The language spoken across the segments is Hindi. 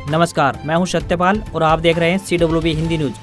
नमस्कार, मैं हूं सत्यपाल और आप देख रहे हैं CWB हिंदी न्यूज।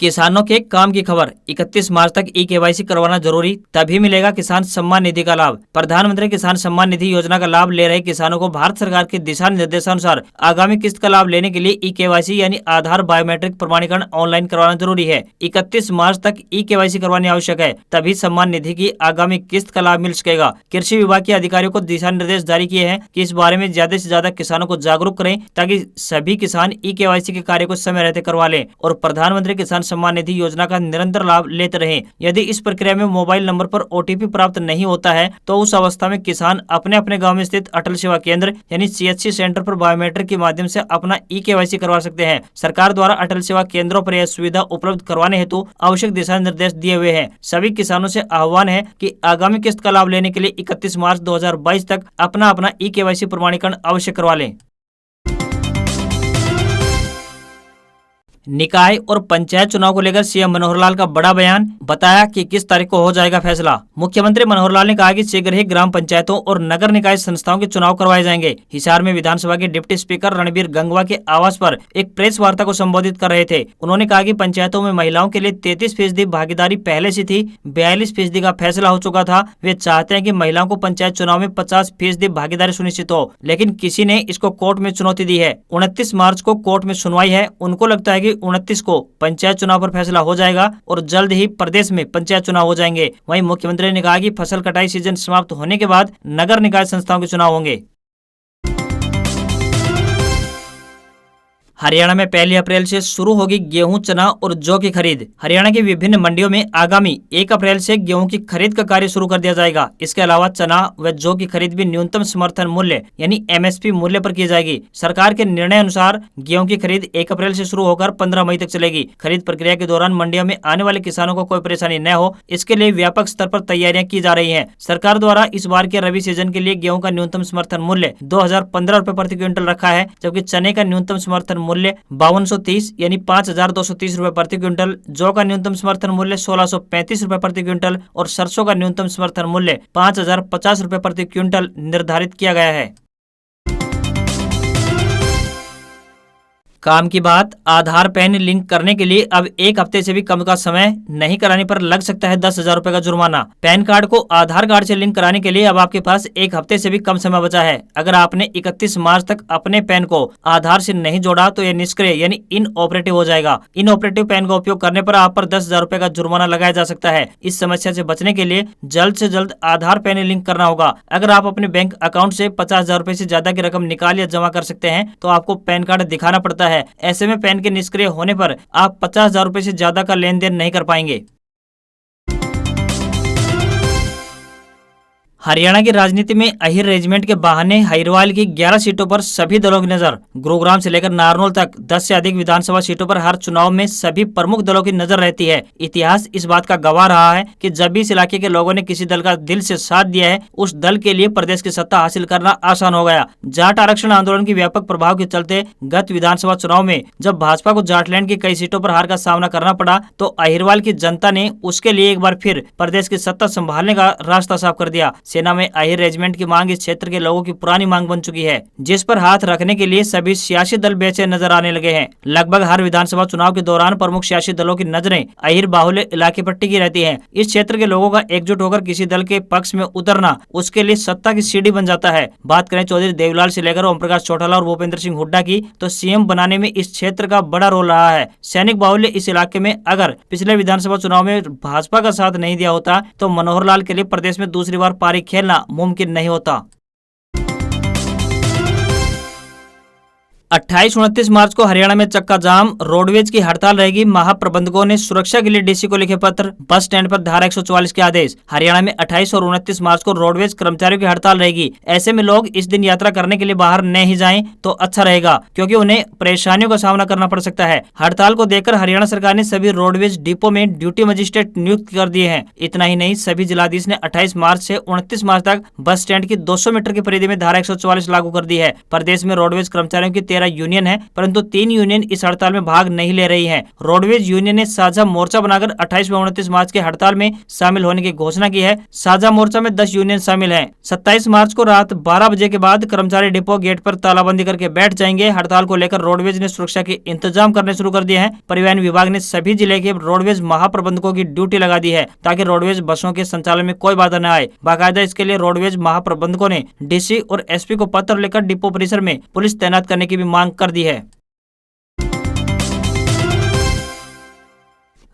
किसानों के काम की खबर। 31 मार्च तक KYC करवाना जरूरी, तभी मिलेगा किसान सम्मान निधि का लाभ। प्रधानमंत्री किसान सम्मान निधि योजना का लाभ ले रहे किसानों को भारत सरकार के दिशा निर्देशानुसार आगामी किस्त का लाभ लेने के लिए KYC यानी आधार बायोमेट्रिक प्रमाणीकरण ऑनलाइन करवाना जरूरी है। 31 मार्च तक KYC करवानी आवश्यक है, तभी सम्मान निधि की आगामी किस्त का लाभ मिल सकेगा। कृषि विभाग के अधिकारियों को दिशा निर्देश जारी किए हैं कि इस बारे में ज्यादा से ज्यादा किसानों को जागरूक करें, ताकि सभी किसान KYC के कार्य को समय रहते करवा लें और प्रधानमंत्री किसान सम्मान निधि योजना का निरंतर लाभ लेते रहें। यदि इस प्रक्रिया में मोबाइल नंबर पर OTP प्राप्त नहीं होता है तो उस अवस्था में किसान अपने अपने गांव में स्थित अटल सेवा केंद्र यानी CHC सेंटर पर बायोमेट्रिक के माध्यम से अपना KYC करवा सकते हैं। सरकार द्वारा अटल सेवा केंद्रों पर यह सुविधा उपलब्ध करवाने हेतु आवश्यक दिशा निर्देश दिए हुए हैं। सभी किसानों से आह्वान है कि आगामी किस्त का लाभ लेने के लिए 31 मार्च 2022 तक अपना KYC प्रमाणीकरण अवश्य करवा लें। निकाय और पंचायत चुनाव को लेकर CM मनोहर लाल का बड़ा बयान, बताया कि किस तारीख को हो जाएगा फैसला। मुख्यमंत्री मनोहर लाल ने कहा कि शीघ्र ही ग्राम पंचायतों और नगर निकाय संस्थाओं के चुनाव करवाए जाएंगे। हिसार में विधानसभा के डिप्टी स्पीकर रणबीर गंगवा के आवास पर एक प्रेस वार्ता को संबोधित कर रहे थे। उन्होंने कहा कि पंचायतों में महिलाओं के लिए 33% भागीदारी पहले से थी, 42% का फैसला हो चुका था। वे चाहते हैं कि महिलाओं को पंचायत चुनाव में 50% भागीदारी सुनिश्चित हो, लेकिन किसी ने इसको कोर्ट में चुनौती दी है। 29 मार्च को कोर्ट में सुनवाई है। उनको लगता है कि 29 को पंचायत चुनाव पर फैसला हो जाएगा और जल्द ही प्रदेश में पंचायत चुनाव हो जाएंगे। वहीं मुख्यमंत्री ने कहा कि फसल कटाई सीजन समाप्त होने के बाद नगर निकाय संस्थाओं के चुनाव होंगे। हरियाणा में 1 अप्रैल से शुरू होगी गेहूं, चना और जौ की खरीद। हरियाणा की विभिन्न मंडियों में आगामी 1 अप्रैल से गेहूं की खरीद का कार्य शुरू कर दिया जाएगा। इसके अलावा चना व जौ की खरीद भी न्यूनतम समर्थन मूल्य यानी MSP मूल्य पर की जाएगी। सरकार के निर्णय अनुसार गेहूं की खरीद 1 अप्रैल से शुरू होकर 15 मई तक चलेगी। खरीद प्रक्रिया के दौरान मंडियों में आने वाले किसानों को कोई परेशानी न हो, इसके लिए व्यापक स्तर पर तैयारियां की जा रही है। सरकार द्वारा इस बार के रबी सीजन के लिए गेहूं का न्यूनतम समर्थन मूल्य 2015 रुपए प्रति क्विंटल रखा है, जबकि चने का न्यूनतम समर्थन मूल्य 5230 यानी 5230 रुपए प्रति क्विंटल, जौ का न्यूनतम समर्थन मूल्य 1635 रुपए प्रति क्विंटल और सरसों का न्यूनतम समर्थन मूल्य 5050 रुपए प्रति क्विंटल निर्धारित किया गया है। काम की बात, आधार पैन लिंक करने के लिए अब 1 हफ्ते से भी कम का समय नहीं कराने पर लग सकता है 10,000 रुपए का जुर्माना। पैन कार्ड को आधार कार्ड से लिंक कराने के लिए अब आपके पास 1 हफ्ते से भी कम समय बचा है। अगर आपने 31 मार्च तक अपने पैन को आधार से नहीं जोड़ा तो यह निष्क्रिय यानी इनऑपरेटिव हो जाएगा। इनऑपरेटिव पैन का उपयोग करने पर आप पर 10,000 रुपए का जुर्माना लगाया जा सकता है। इस समस्या से बचने के लिए जल्द से जल्द आधार पैन लिंक करना होगा। अगर आप अपने बैंक अकाउंट से 50,000 रुपए से ज्यादा की रकम निकाल या जमा कर सकते हैं तो आपको पैन कार्ड दिखाना पड़ता है। ऐसे में पैन के निष्क्रिय होने पर आप 50,000 रुपए से ज्यादा का लेन देन नहीं कर पाएंगे। हरियाणा की राजनीति में अहिर रेजिमेंट के बहाने अहिरवाल की 11 सीटों पर सभी दलों की नजर। गुरुग्राम से लेकर नारनौल तक 10 से अधिक विधानसभा सीटों पर हर चुनाव में सभी प्रमुख दलों की नजर रहती है। इतिहास इस बात का गवाह रहा है कि जब भी इस इलाके के लोगों ने किसी दल का दिल से साथ दिया है, उस दल के लिए प्रदेश की सत्ता हासिल करना आसान हो गया। जाट आरक्षण आंदोलन की व्यापक प्रभाव के चलते गत विधानसभा चुनाव में जब भाजपा को जाटलैंड की कई सीटों पर हार का सामना करना पड़ा, तो अहिरवाल की जनता ने उसके लिए एक बार फिर प्रदेश की सत्ता संभालने का रास्ता साफ कर दिया। सेना में अहिर रेजिमेंट की मांग इस क्षेत्र के लोगों की पुरानी मांग बन चुकी है, जिस पर हाथ रखने के लिए सभी सियासी दल बेचैन नजर आने लगे हैं। लगभग हर विधानसभा चुनाव के दौरान प्रमुख सियासी दलों की नजरें अहिर बाहुल्य इलाके पर टिकी रहती हैं। इस क्षेत्र के लोगों का एकजुट होकर किसी दल के पक्ष में उतरना उसके लिए सत्ता की सीढ़ी बन जाता है। बात करें चौधरी देवीलाल से लेकर ओम प्रकाश चौटाला और भूपेंद्र सिंह हुड्डा की, तो CM बनाने में इस क्षेत्र का बड़ा रोल रहा है। सैनिक बाहुल्य इस इलाके में अगर पिछले विधानसभा चुनाव में भाजपा का साथ नहीं दिया होता तो मनोहर लाल के लिए प्रदेश में दूसरी बार पारी खेलना मुमकिन नहीं होता। 28-29 मार्च को हरियाणा में चक्का जाम, रोडवेज की हड़ताल रहेगी। महाप्रबंधकों ने सुरक्षा के लिए DC को लिखे पत्र, बस स्टैंड पर धारा 144 के आदेश। हरियाणा में 28 और 29 मार्च को रोडवेज कर्मचारियों की हड़ताल रहेगी। ऐसे में लोग इस दिन यात्रा करने के लिए बाहर न ही जाएं तो अच्छा रहेगा, क्योंकि उन्हें परेशानियों का सामना करना पड़ सकता है। हड़ताल को देखकर हरियाणा सरकार ने सभी रोडवेज डिपो में ड्यूटी मजिस्ट्रेट नियुक्त कर दिए हैं। इतना ही नहीं, सभी जिलाधीश ने 28 मार्च से 29 मार्च तक बस स्टैंड की 200 मीटर की परिधि में धारा 144 लागू कर दी है। प्रदेश में रोडवेज कर्मचारियों की 13 यूनियन है, परंतु 3 यूनियन इस हड़ताल में भाग नहीं ले रही है। रोडवेज यूनियन ने साझा मोर्चा बनाकर 28 व 29 मार्च के हड़ताल में शामिल होने की घोषणा की है। साझा मोर्चा में 10 यूनियन शामिल है। 27 मार्च को रात 12 बजे के बाद कर्मचारी डिपो गेट पर तालाबंदी करके बैठ जाएंगे। हड़ताल को लेकर रोडवेज ने सुरक्षा के इंतजाम करने शुरू कर दिए हैं। परिवहन विभाग ने सभी जिले के रोडवेज महाप्रबंधकों की ड्यूटी लगा दी है ताकि रोडवेज बसों के संचालन में कोई बाधा न आए। बाकायदा इसके लिए रोडवेज महाप्रबंधकों ने डीसी और एसपी को पत्र लेकर डिपो परिसर में पुलिस तैनात करने की भी मांग कर दी है।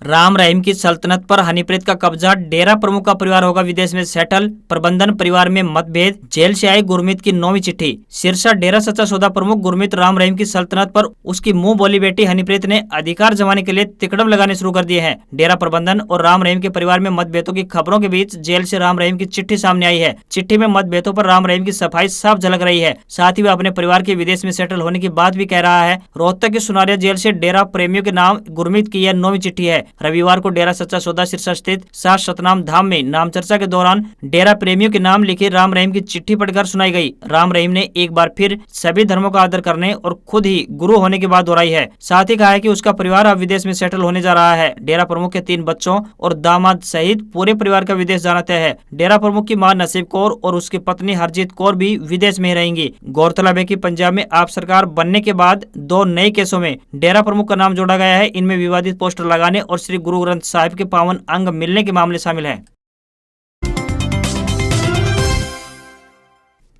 राम रहीम की सल्तनत पर हनीप्रीत का कब्जा, डेरा प्रमुख का परिवार होगा विदेश में सेटल, प्रबंधन परिवार में मतभेद, जेल से आई गुरमीत की 9वीं चिट्ठी। सिरसा डेरा सच्चा सौदा प्रमुख गुरमीत राम रहीम की सल्तनत पर उसकी मुंह बोली बेटी हनीप्रीत ने अधिकार जमाने के लिए तिकड़म लगाने शुरू कर दिए हैं। डेरा प्रबंधन और राम रहीम के परिवार में मतभेदों की खबरों के बीच जेल से राम रहीम की चिट्ठी सामने आई है। चिट्ठी में मतभेदों पर राम रहीम की सफाई साफ झलक रही है। साथ ही वह अपने परिवार के विदेश में सेटल होने की बात भी कह रहा है। रोहतक के सुनारिया जेल से डेरा प्रेमियों के नाम गुरमीत की यह 9वीं चिट्ठी है। रविवार को डेरा सच्चा सौदा सिरसा स्थित सात सतनाम धाम में नाम चर्चा के दौरान डेरा प्रेमियों के नाम लिखी राम रहीम की चिट्ठी पढ़कर सुनाई गई। राम रहीम ने एक बार फिर सभी धर्मों का आदर करने और खुद ही गुरु होने की बात दोहराई है। साथ ही कहा है कि उसका परिवार अब विदेश में सेटल होने जा रहा है। डेरा प्रमुख के 3 बच्चों और दामाद सहित पूरे परिवार का विदेश जाना तय है। डेरा प्रमुख की मां नसीब कौर और उसकी पत्नी हरजीत कौर भी विदेश में रहेंगी। गौरतलब है कि पंजाब में आप सरकार बनने के बाद 2 नए केसों में डेरा प्रमुख का नाम जोड़ा गया है। इनमें विवादित पोस्टर लगाने और श्री गुरु ग्रंथ साहिब के पावन अंग मिलने के मामले शामिल हैं।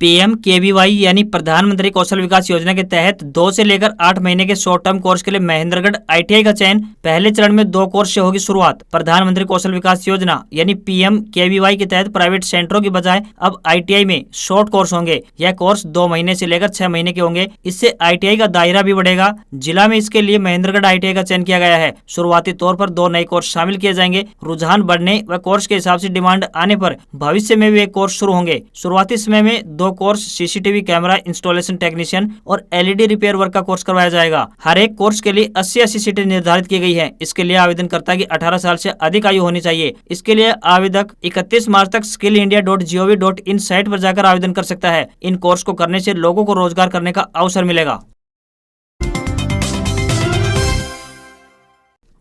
PMKVY यानी प्रधानमंत्री कौशल विकास योजना के तहत 2 से लेकर 8 महीने के शॉर्ट टर्म कोर्स के लिए महेंद्रगढ़ ITI का चयन। पहले चरण में 2 कोर्स से होगी शुरुआत। प्रधानमंत्री कौशल विकास योजना यानी PMKVY के तहत प्राइवेट सेंटरों की बजाय अब ITI में शॉर्ट कोर्स होंगे। यह कोर्स 2 महीने से लेकर 6 महीने के होंगे। इससे ITI का दायरा भी बढ़ेगा। जिला में इसके लिए महेंद्रगढ़ ITI का चयन किया गया है। शुरुआती तौर पर 2 नए कोर्स शामिल किए जाएंगे। रुझान बढ़ने व कोर्स के हिसाब से डिमांड आने पर भविष्य में भी कोर्स शुरू होंगे। शुरुआती समय में 2 course CCTV camera installation technician और LED रिपेयर वर्क का कोर्स करवाया जाएगा। हर एक कोर्स के लिए 80-80 सीटें निर्धारित की गई है। इसके लिए आवेदनकर्ता की 18 साल से अधिक आयु होनी चाहिए। इसके लिए आवेदक 31 मार्च तक skillindia.gov.in साइट पर जाकर आवेदन कर सकता है। इन कोर्स को करने से लोगों को रोजगार करने का अवसर मिलेगा।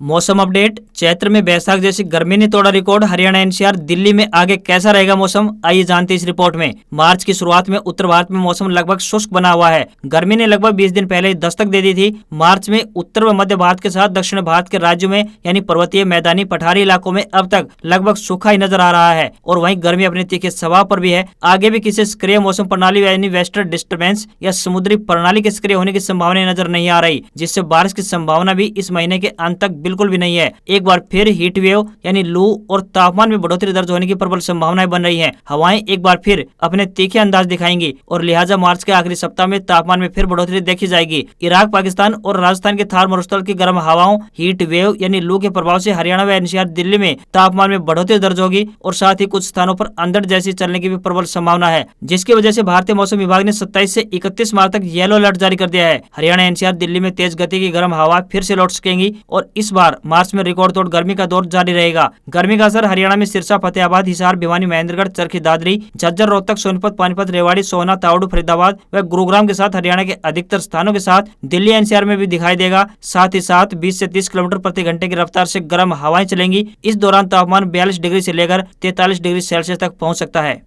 मौसम अपडेट। चैत्र में बैसाख जैसी गर्मी ने तोड़ा रिकॉर्ड। हरियाणा NCR दिल्ली में आगे कैसा रहेगा मौसम, आइए जानते इस रिपोर्ट में। मार्च की शुरुआत में उत्तर भारत में मौसम लगभग शुष्क बना हुआ है। गर्मी ने लगभग 20 दिन पहले ही दस्तक दे दी थी। मार्च में उत्तर व मध्य भारत के साथ दक्षिण भारत के राज्यों में यानी पर्वतीय, मैदानी, पठारी इलाकों में अब तक लगभग सूखा ही नजर आ रहा है और वहीं गर्मी अपने तीखे स्वभाव पर भी है। आगे भी किसी सक्रिय मौसम प्रणाली यानी वेस्टर्न डिस्टर्बेंस या समुद्री प्रणाली के सक्रिय होने की संभावना नजर नहीं आ रही, जिससे बारिश की संभावना भी इस महीने के अंत तक बिल्कुल भी नहीं है। एक बार फिर हीट वेव यानी लू और तापमान में बढ़ोतरी दर्ज होने की प्रबल संभावनाएं बन रही हैं। हवाएं एक बार फिर अपने तीखे अंदाज दिखाएंगी और लिहाजा मार्च के आखिरी सप्ताह में तापमान में फिर बढ़ोतरी देखी जाएगी। इराक, पाकिस्तान और राजस्थान के थार मरुस्थल की गर्म हवाओं, हीट वेव यानी लू के प्रभाव से हरियाणा व NCR दिल्ली में तापमान में बढ़ोतरी दर्ज होगी और साथ ही कुछ स्थानों पर अंधड़ जैसी चलने की भी प्रबल संभावना है, जिसकी वजह से भारतीय मौसम विभाग ने 27 से 31 मार्च तक येलो अलर्ट जारी कर दिया है। हरियाणा, NCR दिल्ली में तेज गति की गर्म हवा फिर से लौट सकेंगी और इस बार मार्च में रिकॉर्ड तोड़ गर्मी का दौर जारी रहेगा। गर्मी का असर हरियाणा में सिरसा, फतेहाबाद, हिसार, भिवानी, महेंद्रगढ़, चरखी दादरी, झज्जर, रोहतक, सोनीपत, पानीपत, रेवाड़ी, सोहना, तावड़ू, फरीदाबाद व गुरुग्राम के साथ हरियाणा के अधिकतर स्थानों के साथ दिल्ली NCR में भी दिखाई देगा। साथ ही साथ 20 से 30 किलोमीटर प्रति घंटे की रफ्तार से गर्म हवाएं चलेंगी। इस दौरान तापमान 42 डिग्री से लेकर 43 डिग्री सेल्सियस तक पहुंच सकता है।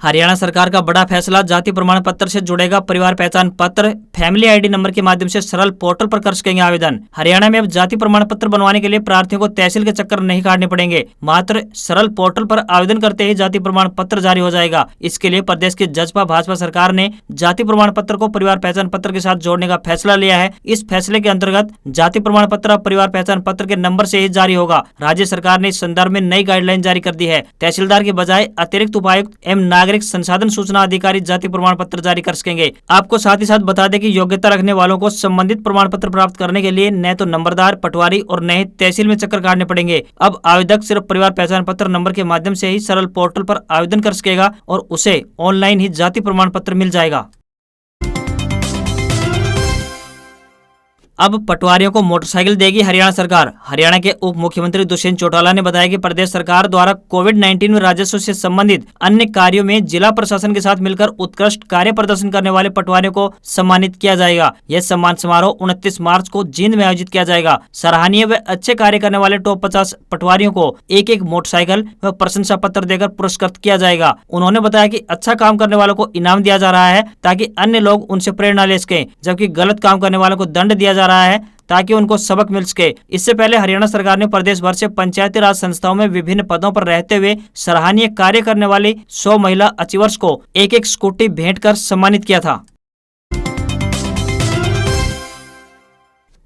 हरियाणा सरकार का बड़ा फैसला, जाति प्रमाण पत्र से जुड़ेगा परिवार पहचान पत्र। फैमिली ID नंबर के माध्यम से सरल पोर्टल पर कर सकेंगे आवेदन। हरियाणा में अब जाति प्रमाण पत्र बनवाने के लिए प्रार्थियों को तहसील के चक्कर नहीं काटने पड़ेंगे। मात्र सरल पोर्टल पर आवेदन करते ही जाति प्रमाण पत्र जारी हो जाएगा। इसके लिए प्रदेश की जजपा भाजपा सरकार ने जाति प्रमाण पत्र को परिवार पहचान पत्र के साथ जोड़ने का फैसला लिया है। इस फैसले के अंतर्गत जाति प्रमाण पत्र अब परिवार पहचान पत्र के नंबर से ही जारी होगा। राज्य सरकार ने इस संदर्भ में नई गाइडलाइन जारी कर दी है। तहसीलदार के बजाय अतिरिक्त उपायुक्त एवं नागरिक संसाधन सूचना अधिकारी जाति प्रमाण पत्र जारी कर सकेंगे। आपको साथ ही साथ बता दें कि योग्यता रखने वालों को संबंधित प्रमाण पत्र प्राप्त करने के लिए न तो नंबरदार, पटवारी और न ही तहसील में चक्कर काटने पड़ेंगे। अब आवेदक सिर्फ परिवार पहचान पत्र नंबर के माध्यम से ही सरल पोर्टल पर आवेदन कर सकेगा और उसे ऑनलाइन ही जाति प्रमाण पत्र मिल जाएगा। अब पटवारियों को मोटरसाइकिल देगी हरियाणा सरकार। हरियाणा के उप मुख्यमंत्री दुष्यंत चौटाला ने बताया कि प्रदेश सरकार द्वारा कोविड-19 में राजस्व से संबंधित अन्य कार्यों में जिला प्रशासन के साथ मिलकर उत्कृष्ट कार्य प्रदर्शन करने वाले पटवारियों को सम्मानित किया जाएगा। यह सम्मान समारोह 29 मार्च को जींद में आयोजित किया जाएगा। सराहनीय व अच्छे कार्य करने वाले टॉप 50 पटवारियों को एक मोटरसाइकिल व प्रशंसा पत्र देकर पुरस्कृत किया जाएगा। उन्होंने बताया कि अच्छा काम करने वालों को इनाम दिया जा रहा है ताकि अन्य लोग उनसे प्रेरणा ले सकें, जबकि गलत काम करने वालों को दंड दिया जा रहा है ताकि उनको सबक मिल सके। इससे पहले हरियाणा सरकार ने प्रदेश भर से पंचायती राज संस्थाओं में विभिन्न पदों पर रहते हुए सराहनीय कार्य करने वाली 100 महिला अचीवर्स को एक स्कूटी भेंट कर सम्मानित किया था।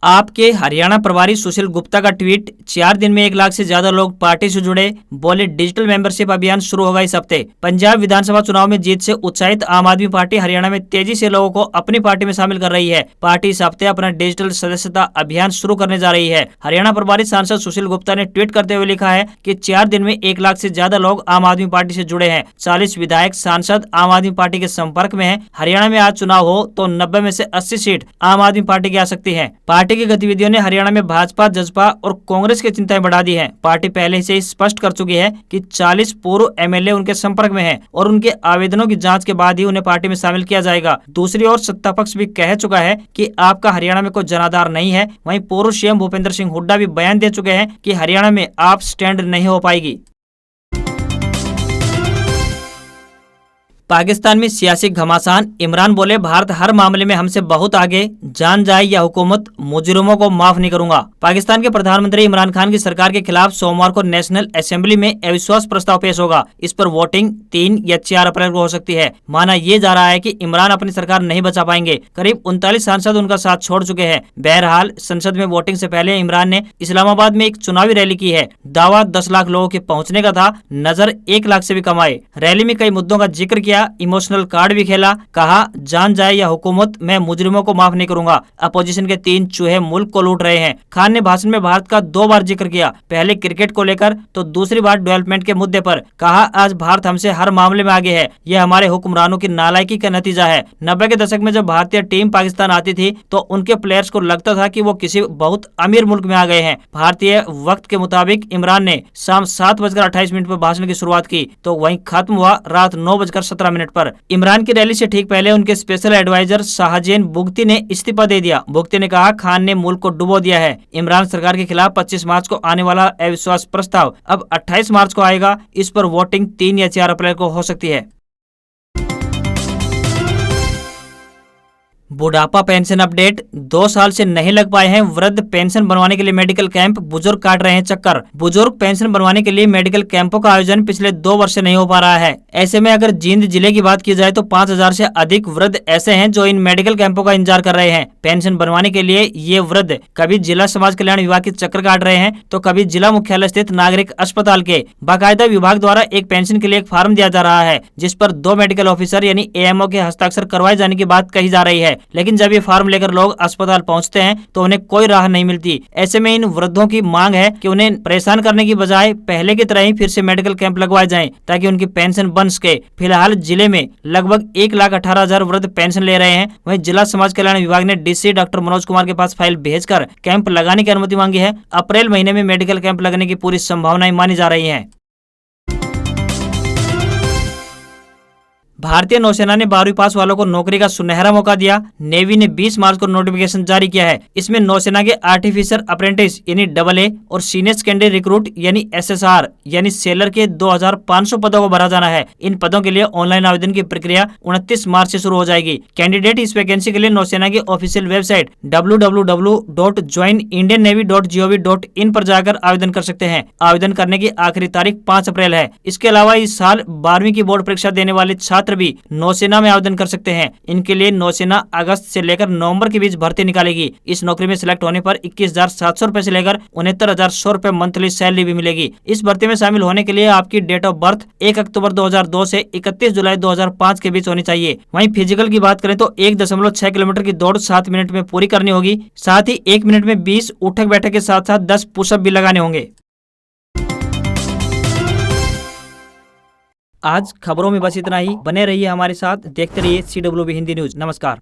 आपके हरियाणा प्रभारी सुशील गुप्ता का ट्वीट, 4 दिन में 1 लाख से ज्यादा लोग पार्टी से जुड़े, बोले डिजिटल मेंबरशिप अभियान शुरू होगा इस हफ्ते। पंजाब विधानसभा चुनाव में जीत से उत्साहित आम आदमी पार्टी हरियाणा में तेजी से लोगों को अपनी पार्टी में शामिल कर रही है। पार्टी इस हफ्ते अपना डिजिटल सदस्यता अभियान शुरू करने जा रही है। हरियाणा प्रभारी सांसद सुशील गुप्ता ने ट्वीट करते हुए लिखा है कि 4 दिन में 1 लाख से ज्यादा लोग आम आदमी पार्टी से जुड़े हैं। 40 विधायक सांसद आम आदमी पार्टी के संपर्क में है। हरियाणा में आज चुनाव हो तो 90 में से 80 सीट आम आदमी पार्टी की आ सकती है। पार्टी की गतिविधियों ने हरियाणा में भाजपा, जसपा और कांग्रेस की चिंताएं बढ़ा दी हैं। पार्टी पहले से ही स्पष्ट कर चुकी है कि 40 पूर्व एमएलए उनके संपर्क में हैं और उनके आवेदनों की जांच के बाद ही उन्हें पार्टी में शामिल किया जाएगा। दूसरी ओर सत्ता पक्ष भी कह चुका है कि आपका हरियाणा में कोई जनाधार नहीं है। वहीं पूर्व सीएम भूपेंद्र सिंह हुड्डा भी बयान दे चुके हैं कि हरियाणा में आप स्टैंड नहीं हो पाएगी। पाकिस्तान में सियासी घमासान, इमरान बोले भारत हर मामले में हमसे बहुत आगे, जान जाए या हुकूमत, मुजरिमों को माफ नहीं करूंगा। पाकिस्तान के प्रधानमंत्री इमरान खान की सरकार के खिलाफ सोमवार को नेशनल असेंबली में अविश्वास प्रस्ताव पेश होगा। इस पर वोटिंग 3 या 4 अप्रैल को हो सकती है। माना ये जा रहा है कि इमरान अपनी सरकार नहीं बचा पाएंगे। करीब 39 सांसद उनका साथ छोड़ चुके हैं। बहरहाल संसद में वोटिंग से पहले इमरान ने इस्लामाबाद में एक चुनावी रैली की है। दावा 10 लाख लोगों के पहुँचने का था, नजर 1 लाख से भी कम आए। रैली में कई मुद्दों का जिक्र किया, इमोशनल कार्ड भी खेला, कहा जान जाए या हुकूमत, मैं मुजरिमों को माफ नहीं करूंगा। अपोजिशन के 3 चूहे मुल्क को लूट रहे हैं। खान ने भाषण में भारत का 2 बार जिक्र किया, पहले क्रिकेट को लेकर तो दूसरी बार डेवलपमेंट के मुद्दे पर। कहा आज भारत हमसे हर मामले में आगे है, यह हमारे हुक्मरानों की नालायकी का नतीजा है। 90 के दशक में जब भारतीय टीम पाकिस्तान आती थी तो उनके प्लेयर्स को लगता था कि वो किसी बहुत अमीर मुल्क में आ गए हैं। भारतीय वक्त के मुताबिक इमरान ने शाम 7:28 पर भाषण की शुरुआत की तो वहीं खत्म हुआ रात 9:17 पर। इमरान की रैली से ठीक पहले उनके स्पेशल एडवाइजर शाहजेन बुगती ने इस्तीफा दे दिया। बुगती ने कहा खान ने मुल्क को डुबो दिया है। इमरान सरकार के खिलाफ 25 मार्च को आने वाला अविश्वास प्रस्ताव अब 28 मार्च को आएगा। इस पर वोटिंग 3 या 4 अप्रैल को हो सकती है। बुढ़ापा पेंशन अपडेट, 2 साल से नहीं लग पाए हैं वृद्ध पेंशन बनवाने के लिए मेडिकल कैंप, बुजुर्ग काट रहे हैं चक्कर। बुजुर्ग पेंशन बनवाने के लिए मेडिकल कैंपों का आयोजन पिछले 2 वर्ष से नहीं हो पा रहा है। ऐसे में अगर जींद जिले की बात की जाए तो 5000 से अधिक वृद्ध ऐसे हैं जो इन मेडिकल कैंपों का इंतजार कर रहे हैं। पेंशन बनवाने के लिए ये वृद्ध कभी जिला समाज कल्याण विभाग के चक्कर काट रहे हैं तो कभी जिला मुख्यालय स्थित नागरिक अस्पताल के। बाकायदा विभाग द्वारा एक पेंशन के लिए एक फार्म दिया जा रहा है जिस पर 2 मेडिकल ऑफिसर यानी एएमओ के हस्ताक्षर करवाए जाने की बात कही जा रही है। लेकिन जब ये फार्म लेकर लोग अस्पताल पहुंचते हैं तो उन्हें कोई राह नहीं मिलती। ऐसे में इन वृद्धों की मांग है कि उन्हें परेशान करने की बजाय पहले की तरह ही फिर से मेडिकल कैंप लगवाए जाएं ताकि उनकी पेंशन बन सके। फिलहाल जिले में लगभग 1,18,000 वृद्ध पेंशन ले रहे हैं। वहीं जिला समाज कल्याण विभाग ने डीसी डॉक्टर मनोज कुमार के पास फाइल भेजकर कैंप लगाने की अनुमति मांगी है। अप्रैल महीने में मेडिकल कैंप लगने की पूरी संभावनाएं मानी जा रही है। भारतीय नौसेना ने 12वीं पास वालों को नौकरी का सुनहरा मौका दिया। नेवी ने 20 मार्च को नोटिफिकेशन जारी किया है। इसमें नौसेना के आर्टिफिशियल अप्रेंटिस यानी AA और सीनियर सेकेंडरी रिक्रूट यानी SSR यानी सेलर के 2500 पदों को भरा जाना है। इन पदों के लिए ऑनलाइन आवेदन की प्रक्रिया 29 मार्च से शुरू हो जाएगी। कैंडिडेट इस वैकेंसी के लिए नौसेना की ऑफिशियल वेबसाइट www.joinindiannavy.gov.in पर जाकर आवेदन कर सकते हैं। आवेदन करने की आखिरी तारीख 5 अप्रैल है। इसके अलावा इस साल 12वीं की बोर्ड परीक्षा देने वाले छात्र भी नौसेना में आवेदन कर सकते हैं। इनके लिए नौसेना अगस्त से लेकर नवंबर के बीच भर्ती निकालेगी। इस नौकरी में सिलेक्ट होने पर 21,700 रुपए से लेकर 69,100 रुपए मंथली सैलरी भी मिलेगी। इस भर्ती में शामिल होने के लिए आपकी डेट ऑफ बर्थ 1 अक्टूबर 2002 से 31 जुलाई 2005 के बीच होनी चाहिए। वहीं फिजिकल की बात करें तो 1.6 किलोमीटर की दौड़ 7 मिनट में पूरी करनी होगी। साथ ही 1 मिनट में 20 उठक बैठक के साथ साथ 10 पुशअप भी लगाने होंगे। आज खबरों में बस इतना ही। बने रहिए हमारे साथ, देखते रहिए CWB हिंदी न्यूज। नमस्कार।